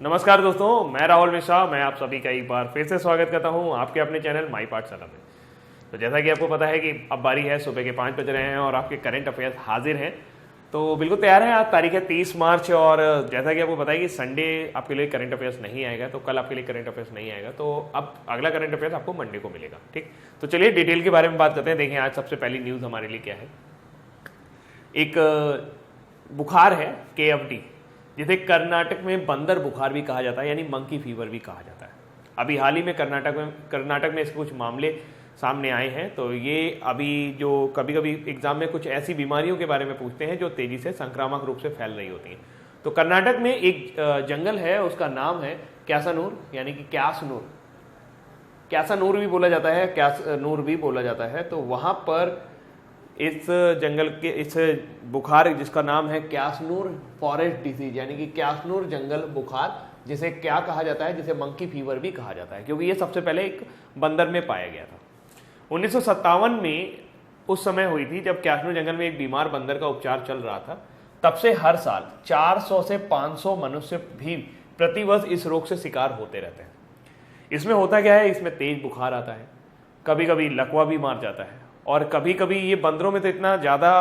नमस्कार दोस्तों, मैं राहुल मिश्रा। मैं आप सभी का एक बार फिर से स्वागत करता हूं आपके अपने चैनल माई पाठशाला में। तो जैसा कि आपको पता है कि अब बारी है, सुबह के 5 बज रहे हैं और आपके करंट अफेयर्स हाजिर हैं। तो बिल्कुल तैयार हैं। आज तारीख है 30 मार्च और जैसा कि आपको पता है कि संडे आपके लिए करंट अफेयर्स नहीं आएगा, तो कल आपके लिए करंट अफेयर्स नहीं आएगा, तो अब अगला करंट अफेयर्स आपको मंडे को मिलेगा। ठीक, तो चलिए डिटेल के बारे में बात करते हैं। देखें आज सबसे पहली न्यूज़ हमारे लिए क्या है। एक बुखार है KFT, जिसे कर्नाटक में बंदर बुखार भी कहा जाता है, यानी मंकी फीवर भी कहा जाता है। अभी हाल ही में कर्नाटक में इसके कुछ मामले सामने आए हैं। तो ये अभी जो कभी कभी एग्जाम में कुछ ऐसी बीमारियों के बारे में पूछते हैं जो तेजी से संक्रामक रूप से फैल रही होती हैं। तो कर्नाटक में एक जंगल है, उसका नाम है क्यासानूर, यानी कि क्यासानूर भी बोला जाता है, क्यासनूर भी बोला जाता है। तो वहाँ पर इस जंगल के इस बुखार जिसका नाम है क्यासनूर फॉरेस्ट डिसीज, यानी कि क्यासनूर जंगल बुखार, जिसे क्या कहा जाता है, जिसे मंकी फीवर भी कहा जाता है, क्योंकि ये सबसे पहले एक बंदर में पाया गया था। 1957 में उस समय हुई थी जब क्यासनूर जंगल में एक बीमार बंदर का उपचार चल रहा था। तब से हर साल 400 से 500 मनुष्य भी प्रतिवर्ष इस रोग से शिकार होते रहते हैं। इसमें होता क्या है, इसमें तेज बुखार आता है, कभी कभी लकवा भी मार जाता है, और कभी कभी ये बंदरों में तो इतना ज़्यादा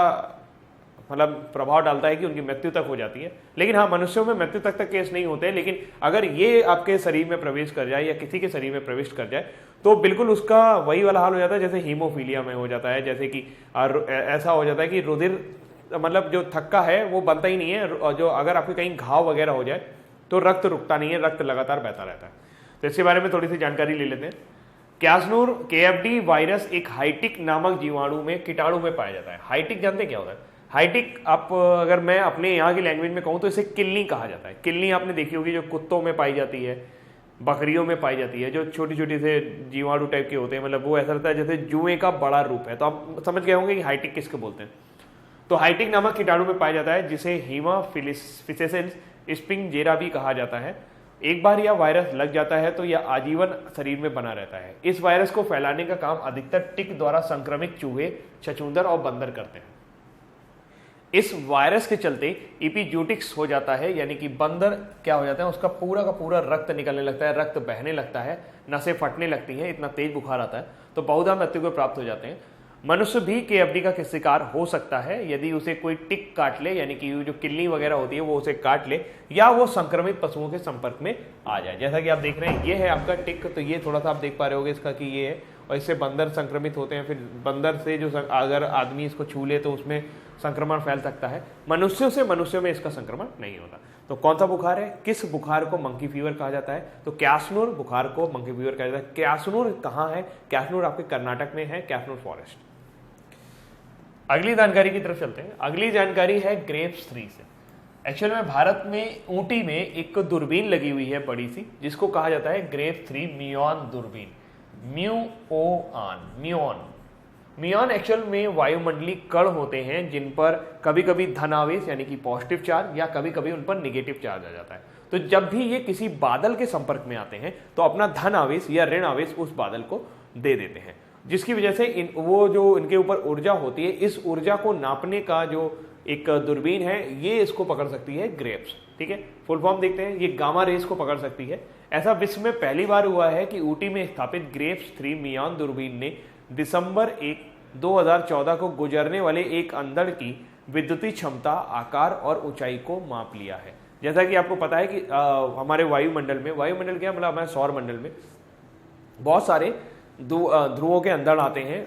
प्रभाव डालता है कि उनकी मृत्यु तक हो जाती है। लेकिन हाँ, मनुष्यों में मृत्यु तक केस नहीं होते, लेकिन अगर ये आपके शरीर में प्रवेश कर जाए या किसी के शरीर में प्रवेश कर जाए तो बिल्कुल उसका वही वाला हाल हो जाता है जैसे हीमोफीलिया में हो जाता है। जैसे कि ऐसा हो जाता है कि रुधिर जो थक्का है वो बनता ही नहीं है, और जो अगर आपके कहीं घाव वगैरह हो जाए तो रक्त रुकता नहीं है, रक्त लगातार बहता रहता है। तो इसके बारे में थोड़ी सी जानकारी ले लेते हैं। क्यासनूर KFT वायरस एक हाइटिक नामक जीवाणु में कीटाणु में पाया जाता है। हाइटिक जानते हैं क्या होता है? हाइटिक आप अगर मैं अपने यहाँ की लैंग्वेज में कहूँ तो इसे किल्नी कहा जाता है। किल्नी आपने देखी होगी, जो कुत्तों में पाई जाती है, बकरियों में पाई जाती है, जो छोटी छोटी से जीवाणु टाइप के होते हैं। मतलब वो ऐसा लगता है जैसे जुए का बड़ा रूप है। तो आप समझ गए होंगे कि हाइटिक किसको बोलते हैं। तो हाइटिक नामक कीटाणु में पाया जाता है, जिसे हीमोफिलिसेंस स्पिंगजेरा भी कहा जाता है। एक बार यह वायरस लग जाता है तो यह आजीवन शरीर में बना रहता है। इस वायरस को फैलाने का काम अधिकतर टिक द्वारा संक्रमित चूहे, छछूंदर और बंदर करते हैं। इस वायरस के चलते एपिजूटिक्स हो जाता है, यानी कि बंदर क्या हो जाता है, उसका पूरा का पूरा रक्त निकलने लगता है, रक्त बहने लगता है, नसें फटने लगती हैं, इतना तेज बुखार आता है। तो बहुधा मृत्यु को प्राप्त हो जाते हैं। मनुष्य भी KFT का शिकार हो सकता है यदि उसे कोई टिक काट ले, यानी कि जो किल्ली वगैरह होती है वो उसे काट ले, या वो संक्रमित पशुओं के संपर्क में आ जाए। जैसा कि आप देख रहे हैं, ये है आपका टिक। तो ये थोड़ा सा आप देख पा रहे होगे इसका कि ये है, और इससे बंदर संक्रमित होते हैं। फिर बंदर से जो अगर आदमी इसको छू ले तो उसमें संक्रमण फैल सकता है। मनुष्यों से मनुष्यों में इसका संक्रमण नहीं होता। तो कौन सा बुखार है, किस बुखार को मंकी फीवर कहा जाता है? तो क्यासनूर बुखार को मंकी फीवर कहा जाता है। क्यासनूर कहाँ है? क्यासनूर आपके कर्नाटक में है, क्यासनूर फॉरेस्ट। अगली जानकारी की तरफ चलते हैं। अगली जानकारी है ग्रेप्स 3 से। एक्चुअल में भारत में ऊटी में एक दूरबीन लगी हुई है बड़ी सी, जिसको कहा जाता है ग्रेप्स 3 म्यूऑन दूरबीन। म्यूऑन एक्चुअल में वायुमंडलीय कण होते हैं जिन पर कभी कभी धनावेश यानी कि पॉजिटिव चार्ज, या कभी कभी उन पर निगेटिव चार्ज आ जाता है। तो जब भी ये किसी बादल के संपर्क में आते हैं तो अपना धन आवेश या ऋण आवेश उस बादल को दे देते हैं, जिसकी वजह से वो जो इनके ऊपर ऊर्जा होती है, इस ऊर्जा को नापने का जो एक दूरबीन है, ये इसको पकड़ सकती है ग्रेप्स। ठीक है, फुल फॉर्म देखते हैं। ये गामा रेस को पकड़ सकती है। ऐसा विश्व में पहली बार हुआ है कि ऊटी में स्थापित ग्रेप्स 3 म्यूऑन दूरबीन ने दिसंबर 1, 2014 को गुजरने वाले एक अंधड़ की विद्युतीय क्षमता, आकार और ऊंचाई को माप लिया है। जैसा कि आपको पता है कि हमारे वायुमंडल क्या मतलब हमारे सौर मंडल में बहुत सारे ध्रुवों के अंदर आते हैं।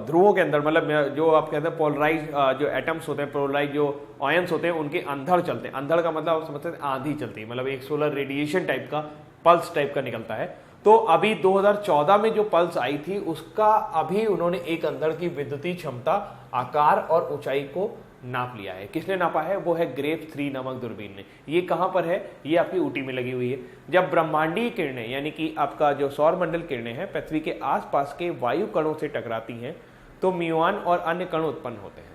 ध्रुवों के अंदर मतलब जो आप कहते हैं पोलराइज जो एटम्स होते हैं, पोलराइज जो आयंस होते हैं, उनके अंदर चलते हैं। अंदर का मतलब आप समझते हैं आंधी चलती है, मतलब एक सोलर रेडिएशन टाइप का पल्स टाइप का निकलता है। तो अभी 2014 में जो पल्स आई थी उसका अभी उन्होंने एक अंदर की विद्युतीय क्षमता, आकार और ऊंचाई को नाप लिया है। किसने नापा है? वो है ग्रेप्स 3 नामक दूरबीन ने। ये कहां पर है? ये आपकी ऊटी में लगी हुई है। जब ब्रह्मांडीय किरणें यानी कि आपका जो सौरमंडल किरणें हैं पृथ्वी के आसपास के वायु कणों से टकराती हैं तो म्यूऑन और अन्य कण उत्पन्न होते हैं।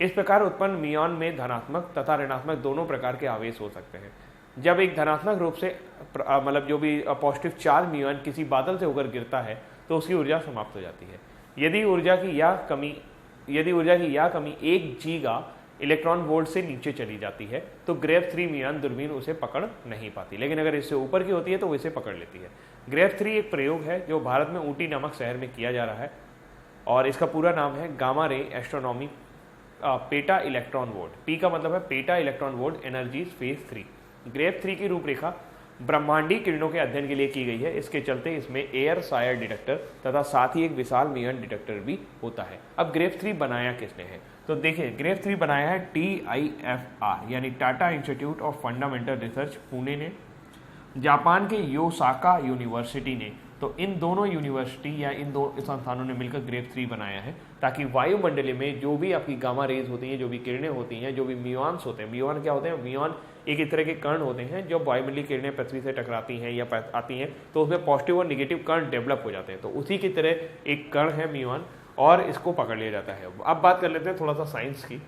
इस प्रकार उत्पन्न म्यूऑन में धनात्मक तथा ऋणात्मक दोनों प्रकार के आवेश हो सकते हैं। जब एक धनात्मक रूप से मतलब जो भी पॉजिटिव चार्ज म्यूऑन किसी बादल से होकर गिरता है तो उसकी ऊर्जा समाप्त हो जाती है। यदि ऊर्जा की यह कमी 1 गीगा इलेक्ट्रॉन वोल्ट से नीचे चली जाती है तो ग्रेफ 3 म्यूऑन दूरबीन उसे पकड़ नहीं पाती, लेकिन अगर इससे ऊपर की होती है तो वो इसे पकड़ लेती है। ग्रेफ 3 एक प्रयोग है जो भारत में ऊटी नामक शहर में किया जा रहा है और इसका पूरा नाम है gamma ray astronomy PETA electron volt. P का मतलब है PETA electron volt energy phase 3। Grief 3 की रूपरेखा ब्रह्मांडीय किरणों के अध्ययन के लिए की गई है। इसके चलते इसमें एयर सायर डिटेक्टर तथा साथ ही एक विशाल म्यूऑन डिटेक्टर भी होता है। अब ग्रेफ 3 बनाया किसने है, तो देखिए ग्रेफ 3 बनाया है TIFR यानी Tata institute of fundamental research Pune ने, जापान के योसाका यूनिवर्सिटी ने। तो इन दोनों यूनिवर्सिटी या इन दो संस्थानों ने मिलकर ग्रेफ 3 बनाया है ताकि वायुमंडल में जो भी आपकी गामा रेज होती हैं, जो भी किरणें होती हैं, जो भी म्यूऑन्स होते हैं, म्यूऑन क्या होते हैं, म्यूऑन एक ही तरह के कण होते हैं जो वायुमंडलीय किरणें पृथ्वी से टकराती हैं या आती हैं तो उसमें पॉजिटिव और निगेटिव कण डेवलप हो जाते हैं। तो उसी की तरह एक कण है म्यूऑन और इसको पकड़ लिया जाता है। अब बात कर लेते हैं थोड़ा सा साइंस की।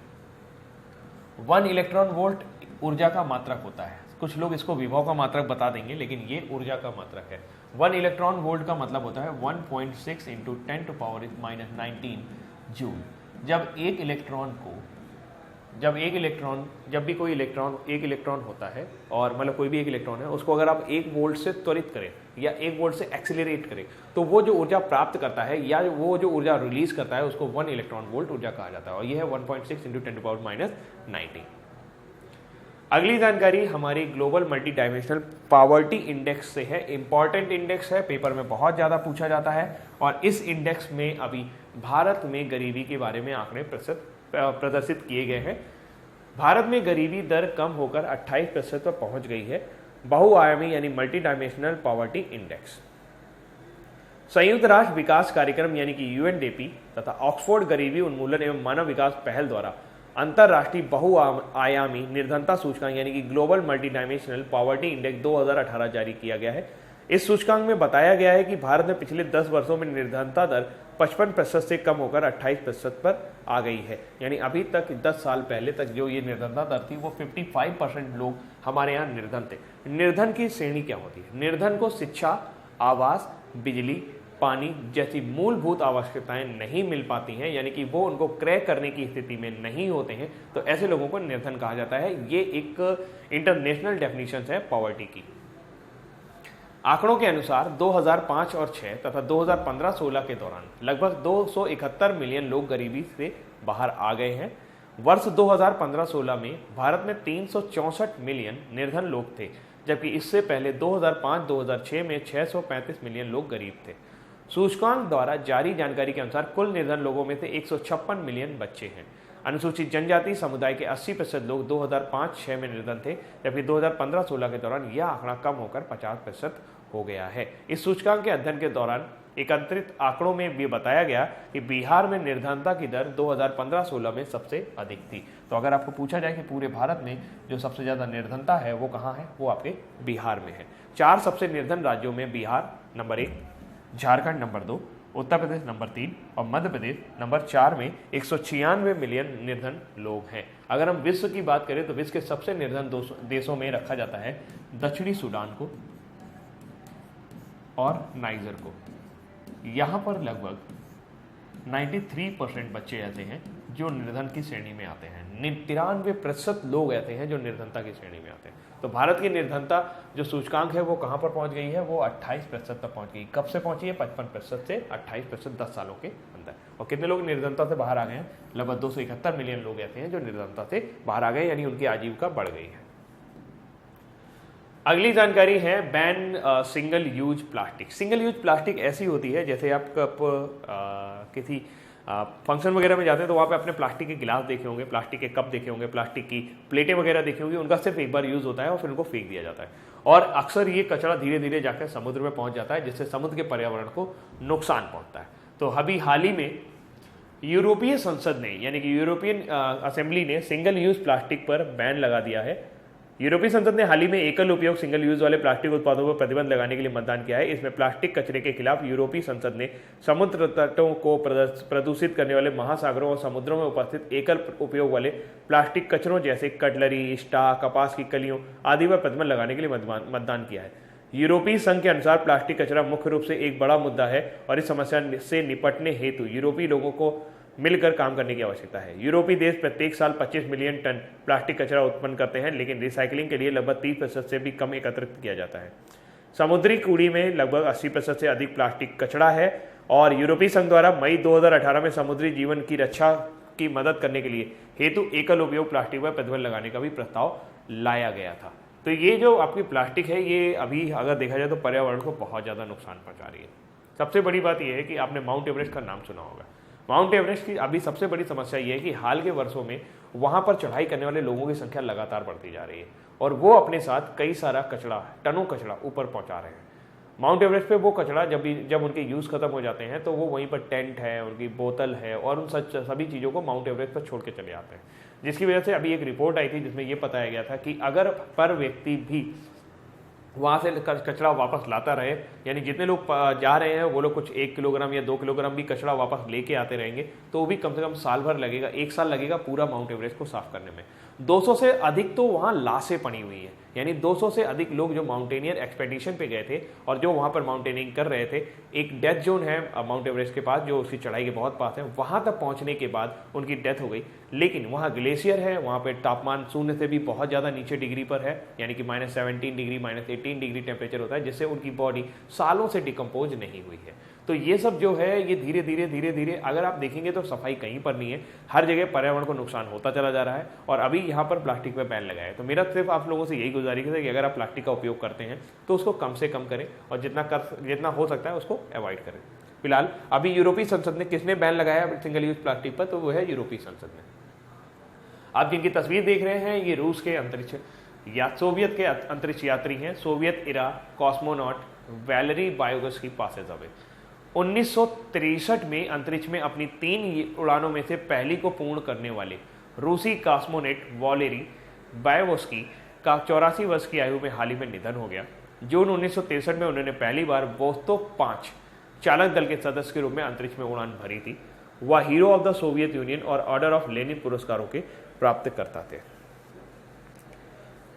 1 इलेक्ट्रॉन वोल्ट ऊर्जा का मात्रक होता है। कुछ लोग इसको विभव का मात्रक बता देंगे लेकिन ये ऊर्जा का मात्रक है। 1 इलेक्ट्रॉन वोल्ट का मतलब होता है 1.6 × 10⁻⁻19 जूल। जब भी कोई इलेक्ट्रॉन एक इलेक्ट्रॉन होता है और मतलब कोई भी एक इलेक्ट्रॉन है उसको अगर आप 1 वोल्ट से त्वरित करें या 1 वोल्ट से एक्सीलरेट करें तो वो जो ऊर्जा प्राप्त करता है या वो जो ऊर्जा रिलीज करता है उसको 1 इलेक्ट्रॉन वोल्ट ऊर्जा कहा जाता है और ये है 1.6 × 10⁻⁻19। अगली जानकारी हमारी global multidimensional poverty index से है। इंपॉर्टेंट इंडेक्स है, पेपर में बहुत ज़्यादा पूछा जाता है और इस इंडेक्स में अभी भारत में गरीबी के बारे में आंकड़े प्रदर्शित किए गए हैं। भारत में गरीबी दर कम होकर 28% पर पहुंच गई है। बहुआयामी यानी मल्टी डायमेंशनल पॉवर्टी इंडेक्स। संयुक्त राष्ट्र विकास कार्यक्रम यानी कि UNDP तथा ऑक्सफोर्ड गरीबी उन्मूलन एवं मानव विकास पहल द्वारा अंतरराष्ट्रीय बहुआयामी निर्धनता सूचकांक यानी कि global multidimensional poverty index 2018 जारी किया गया है। इस सूचकांक में बताया गया है कि भारत में पिछले 10 वर्षों में निर्धनता दर 55% से कम होकर 28% पर आ गई है। यानी अभी तक 10 साल पहले तक जो ये निर्धनता दर थी वो 55% लोग हमारे यहाँ निर्धन थे। निर्धन की श्रेणी क्या होती है? निर्धन को शिक्षा, आवास, बिजली, पानी जैसी मूलभूत आवश्यकताएं नहीं मिल पाती हैं, यानी कि वो उनको क्रय करने की स्थिति में नहीं होते हैं, तो ऐसे लोगों को निर्धन कहा जाता है। ये एक इंटरनेशनल डेफिनेशन है पॉवर्टी की। आंकड़ों के अनुसार 2005 और 6 तथा 2015-16 के दौरान लगभग 271 मिलियन लोग गरीबी से बाहर आ गए हैं। वर्ष 2015-16 में भारत में 364 मिलियन निर्धन लोग थे, जबकि इससे पहले 2005-2006 में 635 मिलियन लोग गरीब थे। सूचकांक द्वारा जारी जानकारी के अनुसार कुल निर्धन लोगों में से 156 मिलियन बच्चे हैं। अनुसूचित जनजाति समुदाय के 80% लोग 2005-06 में निर्धन थे, जबकि 2015-16 के दौरान यह आंकड़ा कम होकर 50% हो गया है। इस सूचकांक के अध्ययन के दौरान एकत्रित आंकड़ों में भी बताया गया कि बिहार में निर्धनता की दर 2015-16 में सबसे अधिक थी। तो अगर आपको पूछा जाए कि पूरे भारत में जो सबसे ज़्यादा निर्धनता है वो कहाँ है, वो आपके बिहार में है। 4 सबसे निर्धन राज्यों में Bihar number 1, Jharkhand number 2, Uttar Pradesh number 3 और मध्य प्रदेश नंबर 4 में 196 मिलियन निर्धन लोग हैं। अगर हम विश्व की बात करें तो विश्व के सबसे निर्धन देशों में रखा जाता है दक्षिणी सूडान को और नाइजर को। यहाँ पर लगभग 93% बच्चे ऐसे हैं जो निर्धन की श्रेणी में आते हैं। 93% लोग ऐसे हैं जो निर्धनता की श्रेणी में आते हैं। तो भारत की निर्धनता जो सूचकांक है वो कहाँ पर पहुँच गई है, वो 28% तक पहुँच गई। कब से पहुँची है? 55% से 28%, 10 सालों के अंदर। और कितने लोग निर्धनता से बाहर आ गए हैं? लगभग 271 मिलियन लोग ऐसे हैं जो निर्धनता से बाहर आ गए, यानी उनकी आजीविका बढ़ गई है। अगली जानकारी है ban single use plastic. Single use plastic ऐसी होती है जैसे आप किसी फंक्शन वगैरह में जाते हैं तो वहाँ पे अपने प्लास्टिक के गिलास देखे होंगे, प्लास्टिक के कप देखे होंगे, प्लास्टिक की प्लेटें वगैरह देखी होंगी, उनका सिर्फ एक बार यूज़ होता है और फिर उनको फेंक दिया जाता है। और अक्सर ये कचरा धीरे धीरे जाकर समुद्र में पहुँच जाता है, जिससे समुद्र के पर्यावरण को नुकसान पहुँचता है। तो अभी हाल ही में यूरोपीय संसद ने यानी कि यूरोपियन असेंबली ने सिंगल यूज प्लास्टिक पर बैन लगा दिया है। यूरोपीय संसद ने हाल ही में एकल उपयोग सिंगल यूज वाले प्लास्टिक उत्पादों पर प्रतिबंध लगाने के लिए मतदान किया है। इसमें प्लास्टिक कचरे के खिलाफ यूरोपीय संसद ने समुद्र तटों को प्रदूषित करने वाले महासागरों और समुद्रों में उपस्थित एकल उपयोग वाले प्लास्टिक कचरों जैसे कटलरी, स्ट्रॉ, कपास की कलियों आदि पर प्रतिबंध लगाने के लिए मतदान किया है। यूरोपीय संघ के अनुसार प्लास्टिक कचरा मुख्य रूप से एक बड़ा मुद्दा है और इस समस्या से निपटने हेतु यूरोपीय लोगों को मिलकर काम करने की आवश्यकता है। यूरोपीय देश प्रत्येक साल 25 मिलियन टन प्लास्टिक कचरा उत्पन्न करते हैं, लेकिन रिसाइकलिंग के लिए लगभग 30% से भी कम एकत्रित किया जाता है। समुद्री कूड़ी में लगभग 80% से अधिक प्लास्टिक कचरा है और यूरोपीय संघ द्वारा मई 2018 में समुद्री जीवन की रक्षा की मदद करने के लिए हेतु एकल उपयोग प्लास्टिक पर प्रतिबंध लगाने का भी प्रस्ताव लाया गया था। तो ये जो आपकी प्लास्टिक है, ये अभी अगर देखा जाए तो पर्यावरण को बहुत ज़्यादा नुकसान पहुंचा रही है। सबसे बड़ी बात यह है कि आपने माउंट एवरेस्ट का नाम सुना होगा। माउंट एवरेस्ट की अभी सबसे बड़ी समस्या ये है कि हाल के वर्षों में वहाँ पर चढ़ाई करने वाले लोगों की संख्या लगातार बढ़ती जा रही है और वो अपने साथ कई सारा कचरा, टनों कचरा ऊपर पहुँचा रहे हैं। माउंट एवरेस्ट पे वो कचरा जब उनके यूज़ खत्म हो जाते हैं तो वो वहीं पर टेंट है, उनकी बोतल है और उन सभी चीज़ों को माउंट एवरेस्ट पर छोड़ के चले आते हैं, जिसकी वजह से अभी एक रिपोर्ट आई थी जिसमें ये बताया गया था कि अगर पर व्यक्ति भी वहाँ से कचरा वापस लाता रहे, यानी जितने लोग जा रहे हैं वो लोग कुछ 1 किलोग्राम या 2 किलोग्राम भी कचरा वापस लेके आते रहेंगे, तो वो भी कम से कम साल भर लगेगा, 1 साल लगेगा पूरा माउंट एवरेस्ट को साफ करने में। 200 से अधिक तो वहाँ लाशें पड़ी हुई हैं, यानी 200 से अधिक लोग जो माउंटेनियर एक्सपेडिशन पे गए थे और जो वहाँ पर माउंटेनिंग कर रहे थे। एक डेथ जोन है माउंट एवरेस्ट के पास जो उसकी चढ़ाई के बहुत पास है, वहाँ तक पहुँचने के बाद उनकी डेथ हो गई। लेकिन वहाँ ग्लेशियर है, वहाँ पर तापमान शून्य से भी बहुत ज़्यादा नीचे डिग्री पर है, यानी कि -17 डिग्री -18 डिग्री टेम्परेचर होता है, जिससे उनकी बॉडी सालों से डिकम्पोज नहीं हुई है। तो ये सब जो है ये धीरे धीरे अगर आप देखेंगे तो सफाई कहीं पर नहीं है, हर जगह पर्यावरण को नुकसान होता चला जा रहा है और अभी यहाँ पर प्लास्टिक पे बैन लगाया है। तो मेरा सिर्फ आप लोगों से यही गुजारिश है कि अगर आप प्लास्टिक का उपयोग करते हैं तो उसको कम से कम करें और जितना हो सकता है उसको अवॉइड करें। फिलहाल अभी यूरोपीय संसद ने किसने बैन लगाया सिंगल यूज प्लास्टिक पर, तो वो है यूरोपीय संसद ने। आप जिनकी तस्वीर देख रहे हैं ये रूस के सोवियत के अंतरिक्ष यात्री हैं, सोवियत इरा कॉस्मोनॉट वैलेरी बायोगस्की पासेज अवे। 1963 में अंतरिक्ष में अपनी 3 उड़ानों में से पहली को पूर्ण करने वाले रूसी कॉस्मोनेट वैलेरी बायोगस्की का 84 वर्ष की आयु में हाल ही में निधन हो गया। जून 1963 में उन्होंने पहली बार वोस्तोक 5 चालक दल के सदस्य के रूप में अंतरिक्ष में उड़ान भरी थी। वह hero of the Soviet union और ऑर्डर ऑफ लेनिन पुरस्कारों के प्राप्त करता थे।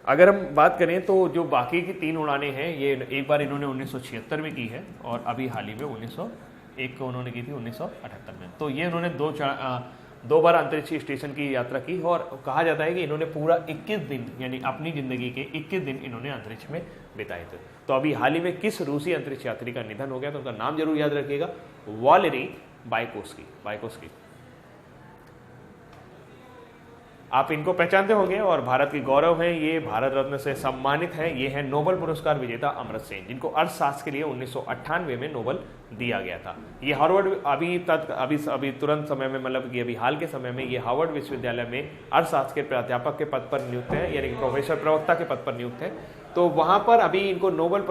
अगर हम बात करें तो जो बाकी की 3 उड़ानें हैं, ये एक बार इन्होंने 1976 में की है और अभी हाल ही में 1901 को उन्होंने की थी 1978 में। तो ये उन्होंने 2 बार अंतरिक्ष स्टेशन की यात्रा की और कहा जाता है कि इन्होंने पूरा 21 दिन यानी अपनी ज़िंदगी के 21 दिन इन्होंने अंतरिक्ष में बिताए थे। तो अभी हाल ही में किस रूसी अंतरिक्ष यात्री का निधन हो गया, तो उनका नाम जरूर याद रखिएगा, वैलेरी बायोगस्की। आप इनको पहचानते होंगे और भारत के गौरव हैं, ये भारत रत्न से सम्मानित हैं। ये है नोबेल पुरस्कार विजेता अमर्त्य सेन, जिनको अर्थशास्त्र के लिए 1998 में नोबेल दिया गया था। ये हार्वर्ड अभी तुरंत समय में, मतलब कि अभी हाल के समय में ये हार्वर्ड विश्वविद्यालय में अर्थशास्त्र के प्राध्यापक के पद पर नियुक्त हैं, यानी कि प्रोफेसर प्रवक्ता के पद पर नियुक्त हैं। तो वहाँ पर अभी इनको Nobel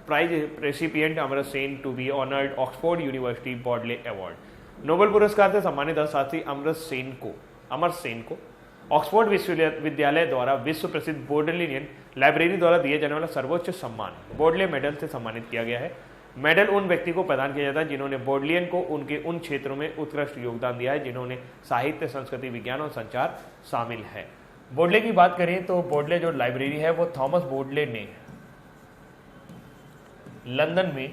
prize recipient Amartya Sen to be honoured Oxford University Bodley award. नोबेल पुरस्कार से सम्मानित अर्थशास्त्री अमर्त्य सेन को ऑक्सफोर्ड विश्वविद्यालय द्वारा विश्व प्रसिद्ध बोडलेनियन लाइब्रेरी द्वारा दिए जाने वाला सर्वोच्च सम्मान बोडले मेडल से सम्मानित किया गया है। मेडल उन व्यक्ति को प्रदान किया जाता है जिन्होंने बोडलियन को उनके उन क्षेत्रों में उत्कृष्ट योगदान दिया है जिन्होंने साहित्य, संस्कृति, विज्ञान और संचार शामिल है। बोडले की बात करें तो बोडले जो लाइब्रेरी है वो थॉमस बोडले ने लंदन में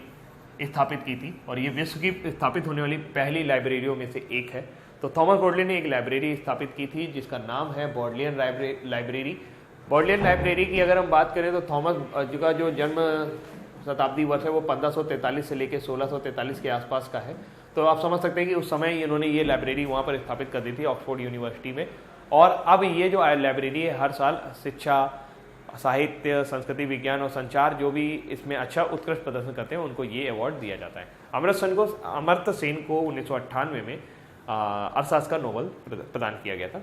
स्थापित की थी और ये विश्व की स्थापित होने वाली पहली लाइब्रेरियों में से एक है। तो थॉमस बोडले ने एक लाइब्रेरी स्थापित की थी जिसका नाम है बोडलियन लाइब्रेरी। बोडलियन लाइब्रेरी की अगर हम बात करें तो थॉमस का जो जन्म शताब्दी वर्ष है वो 1543 से लेकर 1643 के आसपास का है। तो आप समझ सकते हैं कि उस समय इन्होंने ये लाइब्रेरी वहाँ पर स्थापित कर दी थी ऑक्सफोर्ड यूनिवर्सिटी में। और अब ये जो लाइब्रेरी है हर साल शिक्षा, साहित्य, संस्कृति, विज्ञान और संचार जो भी इसमें अच्छा उत्कृष्ट प्रदर्शन करते हैं उनको ये अवार्ड दिया जाता है। अमर्त्य सेन को 1998 में अर्थशास्त्र का नोबेल प्रदान किया गया था।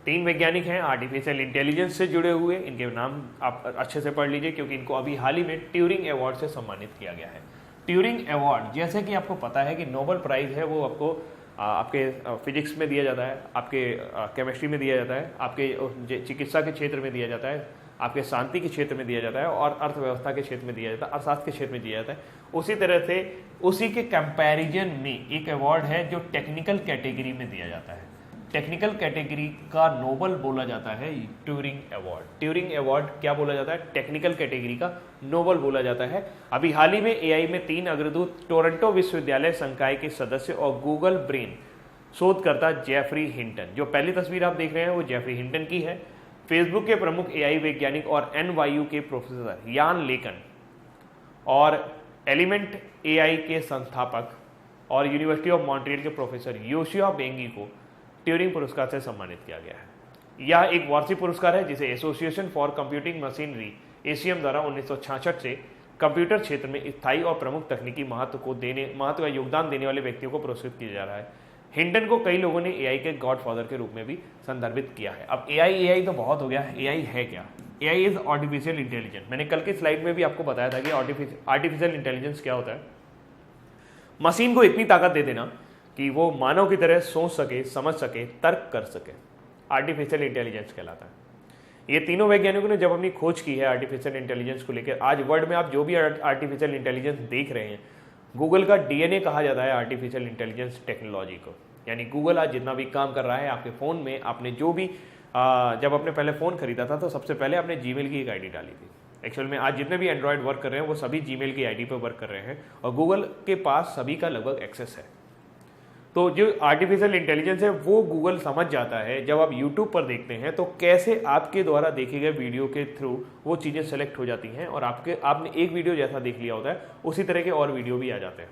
3 वैज्ञानिक हैं आर्टिफिशियल इंटेलिजेंस से जुड़े हुए, इनके नाम आप अच्छे से पढ़ लीजिए क्योंकि इनको अभी हाल ही में ट्यूरिंग अवार्ड से सम्मानित किया गया है। ट्यूरिंग अवार्ड जैसे कि आपको पता है कि नोबेल प्राइज़ है वो आपको आपके फिजिक्स में दिया जाता है, आपके केमिस्ट्री में दिया जाता है, आपके चिकित्सा के क्षेत्र में दिया जाता है, आपके शांति के क्षेत्र में दिया जाता है और अर्थव्यवस्था के क्षेत्र में दिया जाता है, अर्थशास्त्र के क्षेत्र में दिया जाता है। उसी तरह से उसी के कंपैरिजन में एक अवार्ड है जो टेक्निकल कैटेगरी में दिया जाता है। टेक्निकल कैटेगरी का नोबल बोला जाता है ट्यूरिंग अवार्ड। ट्यूरिंग अवार्ड क्या बोला जाता है? टेक्निकल कैटेगरी का नोबल बोला जाता है। अभी हाल ही में एआई में 3 अग्रदूत, टोरंटो विश्वविद्यालय संकाय के सदस्य और गूगल ब्रेन शोधकर्ता जेफरी हिंटन, जो पहली तस्वीर आप देख रहे हैं वो जेफरी हिंटन की है, फेसबुक के प्रमुख एआई वैज्ञानिक और एनवायू के प्रोफेसर यान लेकन और एलिमेंट एआई के संस्थापक और यूनिवर्सिटी ऑफ मॉन्ट्रियल के प्रोफेसर योशिया बेंगी को ट्यूरिंग पुरस्कार से सम्मानित किया गया है। यह एक वार्षिक पुरस्कार है जिसे association for computing machinery ACM द्वारा 1966 से कंप्यूटर क्षेत्र में स्थायी और प्रमुख तकनीकी महत्व का योगदान देने वाले व्यक्तियों को पुरस्कृत किया जा रहा है। हिंटन को कई लोगों ने एआई के गॉडफादर के रूप में भी संदर्भित किया है। अब एआई तो बहुत हो गया, एआई है क्या? AI is artificial intelligence. मैंने कल की स्लाइड में भी आपको बताया था कि आर्टिफिशियल इंटेलिजेंस क्या होता है। मशीन को इतनी ताकत दे देना कि वो मानव की तरह सोच सके, समझ सके, तर्क कर सके, आर्टिफिशियल इंटेलिजेंस कहलाता है। ये तीनों वैज्ञानिकों ने जब अपनी खोज की है आर्टिफिशियल इंटेलिजेंस को लेकर, आज वर्ल्ड में आप जो भी आर्टिफिशियल इंटेलिजेंस देख रहे हैं, गूगल का डीएनए कहा जाता है आर्टिफिशियल इंटेलिजेंस टेक्नोलॉजी को। यानी गूगल आज जितना भी काम कर रहा है आपके फ़ोन में, आपने जो भी जब आपने पहले फ़ोन खरीदा था तो सबसे पहले आपने जीमेल की एक आईडी डाली थी। एक्चुअल में आज जितने भी एंड्रॉयड वर्क कर रहे हैं वो सभी जीमेल की आईडी पर वर्क कर रहे हैं और गूगल के पास सभी का लगभग एक्सेस है। तो जो आर्टिफिशियल इंटेलिजेंस है वो गूगल समझ जाता है, जब आप यूट्यूब पर देखते हैं तो कैसे आपके द्वारा देखे गए वीडियो के थ्रू वो चीज़ें सेलेक्ट हो जाती हैं और आपने एक वीडियो जैसा देख लिया होता है उसी तरह के और वीडियो भी आ जाते हैं।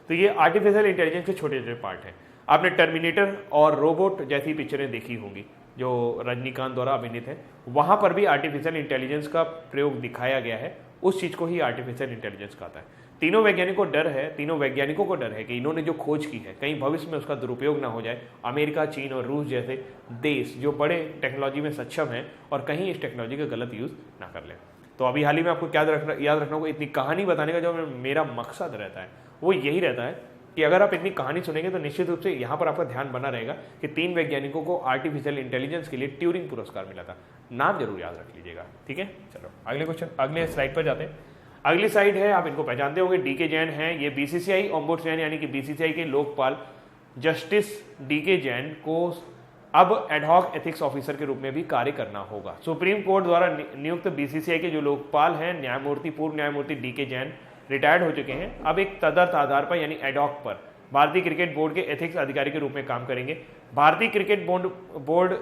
तो ये आर्टिफिशियल इंटेलिजेंस के छोटे छोटे पार्ट हैं। आपने टर्मिनेटर और रोबोट जैसी पिक्चरें देखी होंगी जो रजनीकांत द्वारा अभिनीत है, वहाँ पर भी आर्टिफिशियल इंटेलिजेंस का प्रयोग दिखाया गया है। उस चीज़ को ही आर्टिफिशियल इंटेलिजेंस कहता है। तीनों वैज्ञानिकों को डर है कि इन्होंने जो खोज की है कहीं भविष्य में उसका दुरुपयोग ना हो जाए। अमेरिका, चीन और रूस जैसे देश जो बड़े टेक्नोलॉजी में सक्षम हैं और कहीं इस टेक्नोलॉजी का गलत यूज़ ना कर लें। तो अभी हाल ही में आपको क्या याद रखना होगा, इतनी कहानी बताने का जो मेरा मकसद रहता है वो यही रहता है कि अगर आप इतनी कहानी सुनेंगे तो निश्चित रूप से यहाँ पर आपका ध्यान बना रहेगा कि 3 वैज्ञानिकों को आर्टिफिशियल इंटेलिजेंस के लिए ट्यूरिंग पुरस्कार मिला था। नाम जरूर याद रख लीजिएगा, ठीक है। चलो अगले स्लाइड पर जाते हैं। अगली साइड है, आप इनको पहचानते होंगे, डीके जैन है। ये बीसीसीआई ओम्बुड्समैन यानी कि बीसीसीआई के लोकपाल जस्टिस डीके जैन को अब एडहॉक एथिक्स ऑफिसर के रूप में भी कार्य करना होगा। सुप्रीम कोर्ट द्वारा नियुक्त बीसीसीआई के जो लोकपाल हैं पूर्व न्यायमूर्ति डीके जैन रिटायर्ड हो चुके हैं। अब एक तदर्थ आधार पर यानी एडहॉक पर भारतीय क्रिकेट बोर्ड के एथिक्स अधिकारी के रूप में काम करेंगे। भारतीय क्रिकेट बोर्ड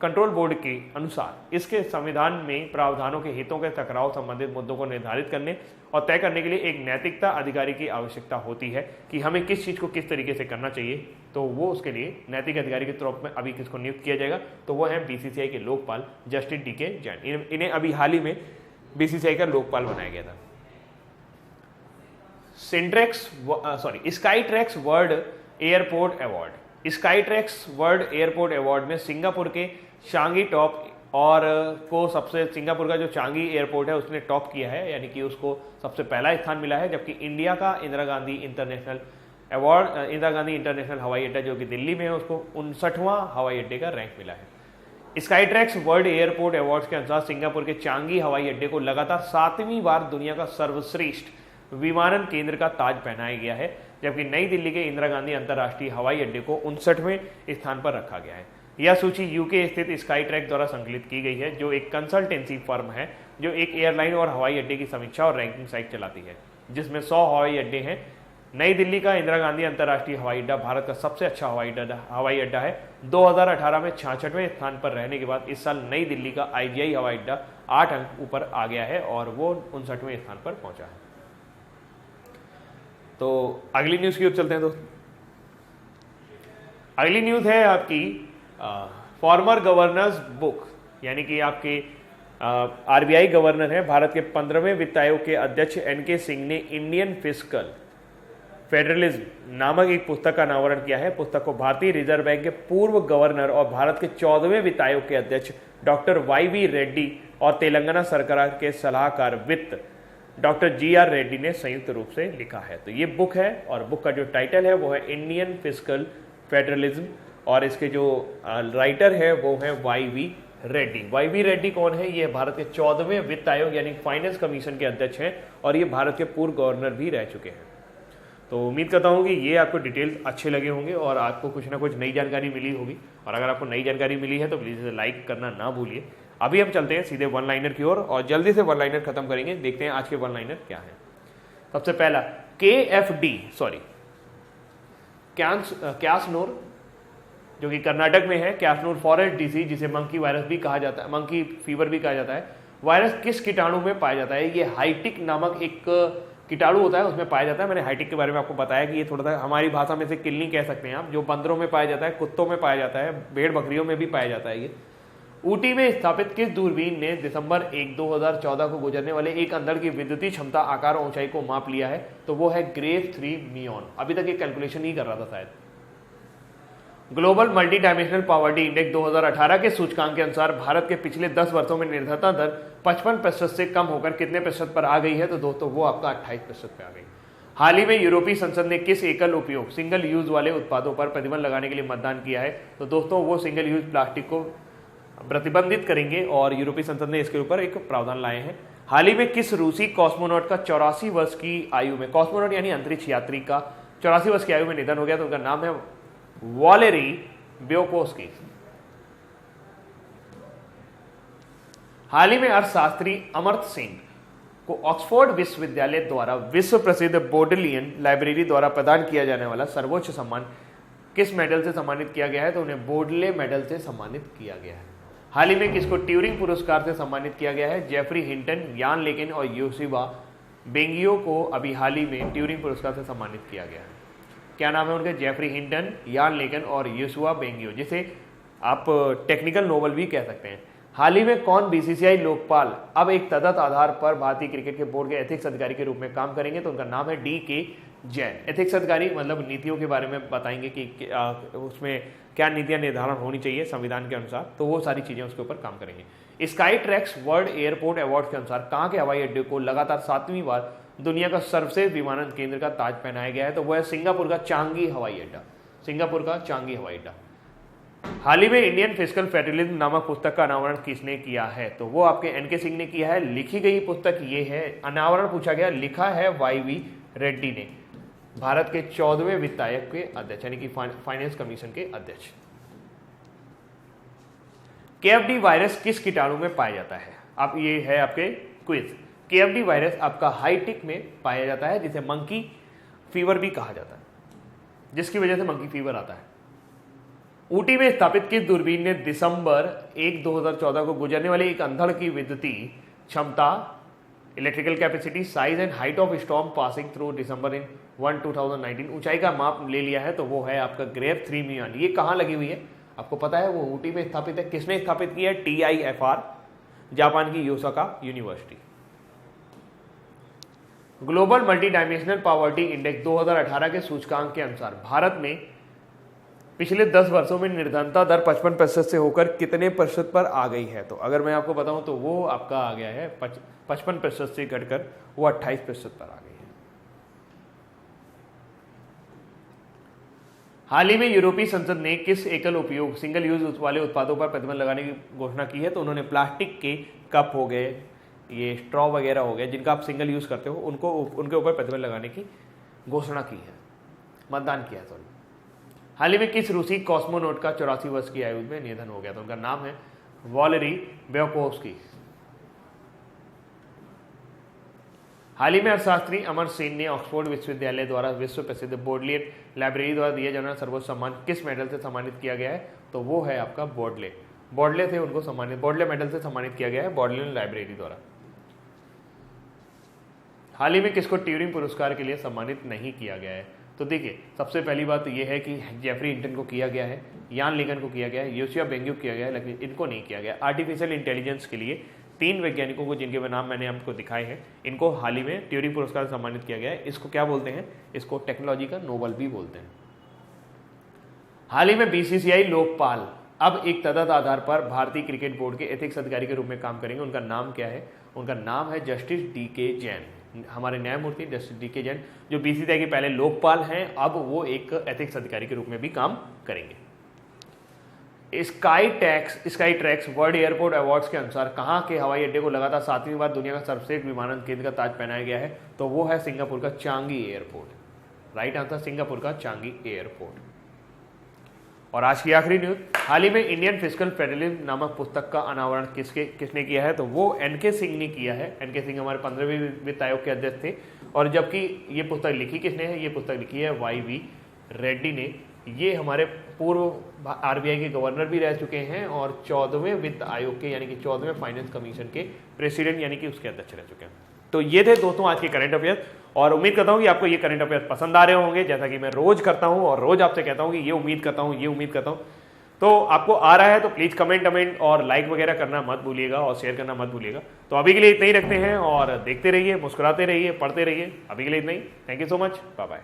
कंट्रोल बोर्ड के अनुसार इसके संविधान में प्रावधानों के हितों के टकराव संबंधित मुद्दों को निर्धारित करने और तय करने के लिए एक नैतिकता अधिकारी की आवश्यकता होती है कि हमें किस चीज़ को किस तरीके से करना चाहिए। तो वो उसके लिए नैतिक अधिकारी के तौर में अभी किसको नियुक्त किया जाएगा, तो वो है बीसीसीआई के लोकपाल जस्टिस डीके जैन। इन्हें अभी हाल ही में बीसीसीआई का लोकपाल बनाया गया था। Skytrax world airport award. Skytrax world airport award में सिंगापुर के चांगी टॉप और को सबसे सिंगापुर का जो चांगी एयरपोर्ट है उसने टॉप किया है, यानी कि उसको सबसे पहला स्थान मिला है। जबकि इंडिया का इंदिरा गांधी इंटरनेशनल हवाई अड्डा जो कि दिल्ली में है उसको 59वां हवाई अड्डे का रैंक मिला है। स्काईट्रैक्स वर्ल्ड एयरपोर्ट अवार्ड्स के अनुसार सिंगापुर के चांगी हवाई अड्डे को लगातार 7वीं बार दुनिया का सर्वश्रेष्ठ विमानन केंद्र का ताज पहनाया गया है, जबकि नई दिल्ली के इंदिरा गांधी अंतर्राष्ट्रीय हवाई अड्डे को 59वें स्थान पर रखा गया है। यह सूची यूके स्थित स्काईट्रैक द्वारा संकलित की गई है, जो एक कंसल्टेंसी फर्म है जो एक एयरलाइन और हवाई अड्डे की समीक्षा और रैंकिंग साइट चलाती है, जिसमें 100 हवाई अड्डे हैं। नई दिल्ली का इंदिरा गांधी अंतर्राष्ट्रीय हवाई अड्डा भारत का सबसे अच्छा हवाई अड्डा है। 2018 में 66वें स्थान पर रहने के बाद इस साल नई दिल्ली का IGI हवाई अड्डा 8 अंक ऊपर आ गया है और वो 59वें स्थान पर पहुंचा है। तो अगली न्यूज की ओर चलते हैं दोस्तों। अगली न्यूज है आपकी फॉर्मर गवर्नर्स बुक, यानी कि आपके RBI गवर्नर हैं, भारत के 15वें वित्त आयोग के अध्यक्ष NK सिंह ने इंडियन फिस्कल फेडरलिज्म नामक एक पुस्तक का अनावरण किया है। पुस्तक को भारतीय रिजर्व बैंक के पूर्व गवर्नर और भारत के 14वें वित्त आयोग के अध्यक्ष डॉक्टर YV रेड्डी और तेलंगाना सरकार के सलाहकार वित्त डॉक्टर GR रेड्डी ने संयुक्त रूप से लिखा है। तो ये बुक है और बुक का जो टाइटल है वो है इंडियन फिस्कल फेडरलिज्म और इसके जो राइटर है वो है YV रेड्डी। YV रेड्डी कौन है? ये भारत के 14वें वित्त आयोग यानी फाइनेंस कमीशन के अध्यक्ष हैं और ये भारत के पूर्व गवर्नर भी रह चुके हैं। तो उम्मीद करता हूँ कि ये आपको डिटेल्स अच्छे लगे होंगे और आपको कुछ ना कुछ नई जानकारी मिली होगी। और अगर आपको नई जानकारी मिली है तो प्लीज़ इसे लाइक करना ना भूलिए। अभी हम चलते हैं सीधे वन लाइनर की ओर और जल्दी से वन लाइनर खत्म करेंगे। देखते हैं आज के वन लाइनर क्या है। सबसे पहला क्यासनूर जो कि कर्नाटक में है, क्यासनूर फॉरेस्ट डिसीज जिसे मंकी वायरस भी कहा जाता है, मंकी फीवर भी कहा जाता है, वायरस किस कीटाणु में पाया जाता है? ये हाइटिक नामक एक कीटाणु होता है, उसमें पाया जाता है। मैंने हाइटिक के बारे में आपको बताया कि ये थोड़ा सा हमारी भाषा में से किलनी कह सकते हैं आप, जो बंदरों में पाया जाता है, कुत्तों में पाया जाता है, भेड़ बकरियों में भी पाया जाता है। ये ऊटी में स्थापित किस दूरबीन ने दिसंबर 1, 2014 को गुजरने वाले एक अंधड़ की विद्युतीय क्षमता, आकार और ऊंचाई को माप लिया है? तो वो है ग्रेव 3 मियॉन। अभी तक ये कैलकुलेशन ही कर रहा था शायद। Global multidimensional poverty index 2018 के सूचकांक के अनुसार भारत के पिछले 10 वर्षों में निर्धनता दर 55% से कम होकर कितने प्रतिशत पर आ गई है? तो दोस्तों वो आपका 28% पे आ गई। हाल ही में यूरोपीय संसद ने किस एकल उपयोग सिंगल यूज वाले उत्पादों पर प्रतिबंध लगाने के लिए मतदान किया है? तो दोस्तों वो सिंगल यूज प्लास्टिक को प्रतिबंधित करेंगे और यूरोपीय संसद ने इसके ऊपर एक प्रावधान लाए हैं। हाल ही में किस रूसी कॉस्मोनॉट का 84 वर्ष की आयु में, कॉस्मोनॉट यानी अंतरिक्ष यात्री का 84 वर्ष की आयु में निधन हो गया? तो उनका नाम है वॉलेरी ब्योकोस्की। हाल ही में अर्थशास्त्री अमर्त्य सेन को ऑक्सफोर्ड विश्वविद्यालय द्वारा विश्व प्रसिद्ध बोडलियन लाइब्रेरी द्वारा प्रदान किया जाने वाला सर्वोच्च सम्मान किस मेडल से सम्मानित किया गया है? तो उन्हें बोडले मेडल से सम्मानित किया गया है। हाल ही में किसको ट्यूरिंग पुरस्कार से सम्मानित किया गया है? जेफरी हिंटन, यान लेकिन और योशिबा बेंगियो को अभी हाल ही में ट्यूरिंग पुरस्कार से सम्मानित किया गया है। क्या नाम है उनके? जेफरी हिंटन, यान लेकिन और योशिबा बेंगियो, जिसे आप टेक्निकल नोबल भी कह सकते हैं। हाल ही में कौन बीसीसीआई लोकपाल अब एक तदत आधार पर भारतीय क्रिकेट के बोर्ड के एथिक्स अधिकारी के रूप में काम करेंगे? तो उनका नाम है DK जैन। एथिक्स अधिकारी मतलब नीतियों के बारे में बताएंगे कि उसमें क्या नीतियां निर्धारण होनी चाहिए संविधान के अनुसार, तो वो सारी चीजें उसके ऊपर काम करेंगे। Sky tracks world airport award के अनुसार कहाँ के हवाई अड्डे को लगातार 7वीं बार दुनिया का सर्वश्रेष्ठ विमानन केंद्र का ताज पहनाया गया है? तो वह है सिंगापुर का चांगी हवाई अड्डा, सिंगापुर का चांगी हवाई अड्डा। हाल ही में इंडियन फिजिकल फेडरलिज्म नामक पुस्तक का अनावरण किसने किया है? तो वो आपके NK सिंह ने किया है। लिखी गई पुस्तक ये है, अनावरण पूछा गया, लिखा है YV रेड्डी ने, भारत के 14वें वित्त आयोग के अध्यक्ष यानी कि फाइनेंस कमीशन के अध्यक्ष। KFD वायरस किस कीटाणु में पाया जाता है? अब ये है आपके क्विज। KFD वायरस आपका हाइटिक में पाया जाता है, जिसे मंकी फीवर भी कहा जाता है, जिसकी वजह से मंकी फीवर आता है। ऊटी में स्थापित किस दूरबीन ने दिसंबर 1, 2014 को गुजरने वाले एक अंधड़ की विद्युतीय क्षमता, electrical capacity, size and height of storm passing through December 1, 2019 ऊंचाई का माप ले लिया है? तो वो है आपका ग्रेव 3 मियॉन। ये कहाँ लगी हुई है आपको पता है? वो ऊटी में स्थापित है। किसने स्थापित किया है? TIFR, जापान की Osaka university. Global multidimensional poverty index 2018 के सूचकांक के अनुसार भारत में पिछले 10 वर्षों में निर्धनता दर 55% से होकर कितने प्रतिशत पर आ गई है? तो अगर मैं आपको बताऊं तो वो आपका आ गया है 55% से घटकर वो 28% पर आ गई है। हाल ही में यूरोपीय संसद ने किस एकल उपयोग सिंगल यूज वाले उत्पादों पर प्रतिबंध लगाने की घोषणा की है? तो उन्होंने प्लास्टिक के कप हो गए, ये स्ट्रॉ वगैरह हो गए, जिनका आप सिंगल यूज करते हो, उनके ऊपर प्रतिबंध लगाने की घोषणा की है, मतदान किया है। सॉरी। हाल ही में किस रूसी कॉस्मोनॉट का 84 वर्ष की आयु में निधन हो गया? तो उनका नाम है वॉलेरी ब्योकोस्की। हाल ही में अर्थशास्त्री अमर्त्य सेन ने ऑक्सफोर्ड विश्वविद्यालय द्वारा विश्व प्रसिद्ध बोडलियन लाइब्रेरी द्वारा दिया जाने वाला सर्वोच्च सम्मान किस मेडल से सम्मानित किया गया है? तो वो है आपका बोडले थे उनको सम्मानित, बोडले मेडल से सम्मानित किया गया है बोडलियन लाइब्रेरी द्वारा। हाल ही में किसको ट्यूरिंग पुरस्कार के लिए सम्मानित नहीं किया गया है? तो देखिए, सबसे पहली बात यह है कि जेफरी हिंटन को किया गया है, यान लेगन को किया गया है, योशिबा बेंगियो किया गया है, लेकिन इनको नहीं किया गया। आर्टिफिशियल इंटेलिजेंस के लिए 3 वैज्ञानिकों को, जिनके नाम मैंने आपको दिखाए हैं, इनको हाल ही में ट्यूरिंग पुरस्कार से सम्मानित किया गया है। इसको क्या बोलते हैं? इसको टेक्नोलॉजी का नोबल भी बोलते हैं। हाल ही में BCCI लोकपाल अब एक तदत आधार पर भारतीय क्रिकेट बोर्ड के एथिक्स अधिकारी के रूप में काम करेंगे। उनका नाम क्या है? उनका नाम है जस्टिस DK जैन, हमारे न्यायमूर्ति जस्टिस DK जैन, जो BCCI के पहले लोकपाल हैं, अब वो एक एथिक्स अधिकारी के रूप में भी काम करेंगे। Sky tracks world airport awards के अनुसार कहाँ के हवाई अड्डे को लगातार 7वीं बार दुनिया का सर्वश्रेष्ठ विमानन केंद्र का ताज पहनाया गया है? तो वो है सिंगापुर का Changi airport. Right answer Singapore का चांगी एयरपोर्ट। और आज की आखिरी न्यूज, हाल ही में इंडियन फिजिकल फेडरलिज्म नामक पुस्तक का अनावरण किसने किया है? तो वो एनके सिंह ने किया है। एनके सिंह हमारे 15वें वित्त आयोग के अध्यक्ष थे। और जबकि ये पुस्तक लिखी किसने है? ये पुस्तक लिखी है YV रेड्डी ने। ये हमारे पूर्व RBI के गवर्नर भी रह चुके हैं और 14वें वित्त आयोग के यानी कि 14वें फाइनेंस कमीशन के प्रेसिडेंट यानी कि उसके अध्यक्ष रह चुके हैं। तो ये थे दोस्तों आज के करंट अफेयर्स, और उम्मीद करता हूँ कि आपको ये करंट अफेयर्स पसंद आ रहे होंगे, जैसा कि मैं रोज करता हूँ और रोज आपसे कहता हूँ कि ये उम्मीद करता हूँ। तो आपको आ रहा है तो प्लीज कमेंट और लाइक वगैरह करना मत भूलिएगा और शेयर करना मत भूलिएगा। तो अभी के लिए इतना ही रखते हैं और देखते रहिए, मुस्कुराते रहिए, पढ़ते रहिए। अभी के लिए इतना ही। Thank you so much, bye bye.